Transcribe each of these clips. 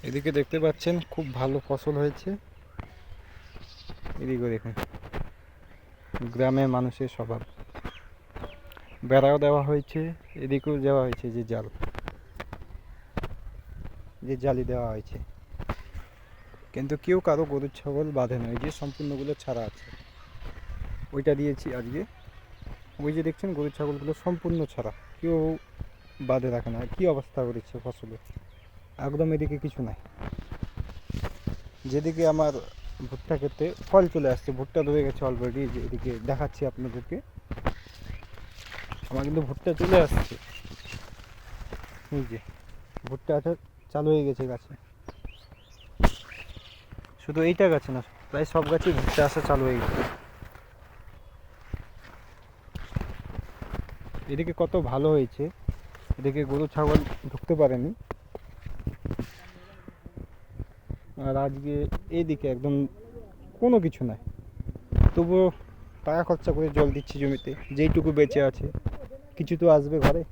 এদিকে দেখতে পাচ্ছেন খুব ভালো ফসল হয়েছে। এদিকে দেখুন গ্রামের মানুষের স্বভাব, বেড়াও দেওয়া হয়েছে, এদিকেও দেওয়া হয়েছে যে জাল, যে জালি দেওয়া হয়েছে, কিন্তু কেউ কারো গরু ছাগল বাঁধে না। এই যে সম্পূর্ণগুলো ছাড়া আছে, ওইটা দিয়েছি আজকে। ওই যে দেখছেন গরু ছাগলগুলো সম্পূর্ণ ছাড়া, কেউ বাঁধে রাখে না। কি অবস্থা করেছে ফসলের, একদম এদিকে কিছু নাই। যেদিকে আমার ভুট্টা ক্ষেতে ফল চলে আসছে, ভুট্টা ধরে গেছে অলরেডি, যে এদিকে দেখাচ্ছি আপনাদেরকে, আমার কিন্তু ভুট্টা চলে আসছে। এই যে ভুট্টা আছে, চালু হয়ে গেছে গাছে। শুধু এইটা গাছে না, প্রায় সব গাছে ভুট্টা আসা চালু হয়ে গেছে। এদিকে কত ভালো হয়েছে, এদিকে গরু ছাগল ঢুকতে পারেনি। আর আজকে এইদিকে একদম কোনো কিছু নাই, তবুও টাকা খরচা করে জল দিচ্ছি জমিতে, যেইটুকু বেঁচে আছে। কিছু তো আসবে ঘরে,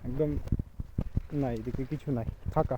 একদম নাই, এদিকে কিছু নাই, ফাঁকা।